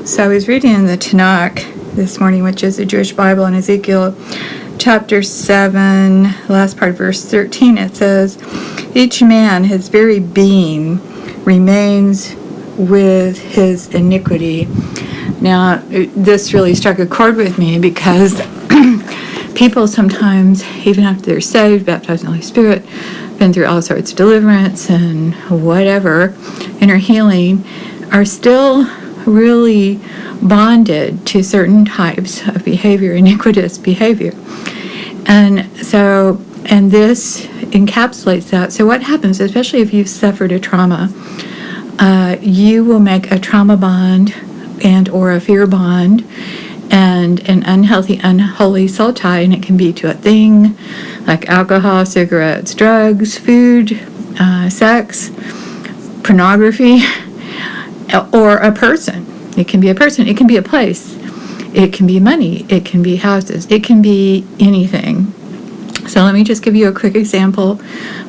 So I was reading in the Tanakh this morning, which is the Jewish Bible, in Ezekiel chapter 7, last part, verse 13. It says, "Each man, his very being, remains with his iniquity." Now, this really struck a chord with me because people sometimes, even after they're saved, baptized in the Holy Spirit, been through all sorts of deliverance and whatever, inner healing, are still really bonded to certain types of behavior, iniquitous behavior. And this encapsulates that. So what happens, especially if you've suffered a trauma, you will make a trauma bond and or a fear bond and an unhealthy, unholy soul tie, and it can be to a thing like alcohol, cigarettes, drugs, food, sex, pornography, or a person. It can be a person, it can be a place, it can be money, it can be houses, it can be anything. So let me just give you a quick example.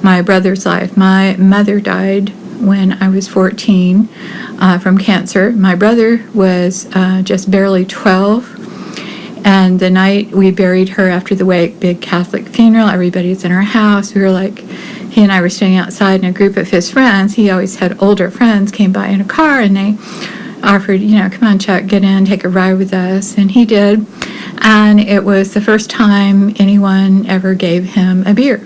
My brother's life. My mother died when I was 14 from cancer. My brother was just barely 12. And the night we buried her after the wake, big Catholic funeral, everybody's in our house. We were like, he and I were standing outside, and a group of his friends, he always had older friends, came by in a car, and they offered, come on, Chuck, get in, take a ride with us. And he did. And it was the first time anyone ever gave him a beer.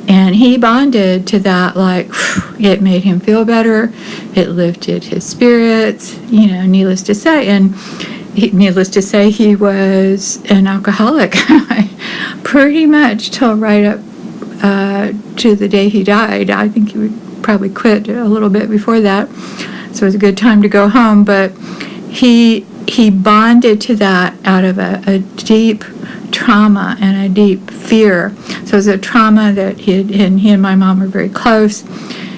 And he bonded to that, like, it made him feel better. It lifted his spirits, needless to say. And needless to say, he was an alcoholic pretty much till right up to the day he died. I think he would probably quit a little bit before that. So it was a good time to go home. But he bonded to that out of a deep trauma and a deep fear. So it was a trauma that he and my mom were very close.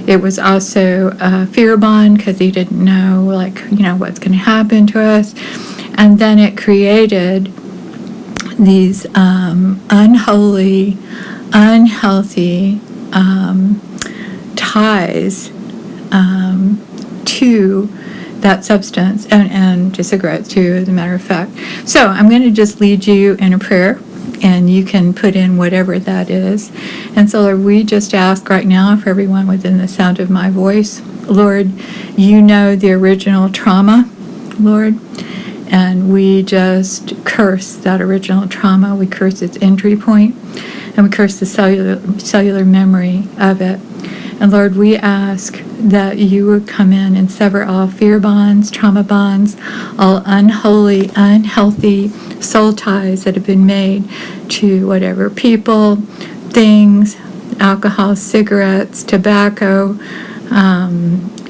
It was also a fear bond because he didn't know, what's going to happen to us. And then it created these unholy, unhealthy ties to that substance and to cigarettes too, as a matter of fact. So I'm going to just lead you in a prayer, and you can put in whatever that is. And so, Lord, we just ask right now for everyone within the sound of my voice, Lord, you know the original trauma, Lord, and we just curse that original trauma. We curse its entry point, and we curse the cellular memory of it. And Lord, we ask that you would come in and sever all fear bonds, trauma bonds, all unholy, unhealthy soul ties that have been made to whatever people, things, alcohol, cigarettes, tobacco,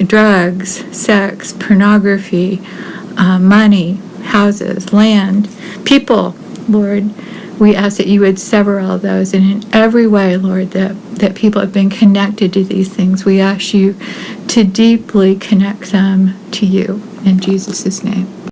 drugs, sex, pornography, money, houses, land, people, Lord. We ask that you would sever all those, and in every way, Lord, that people have been connected to these things, we ask you to deeply connect them to you. In Jesus' name.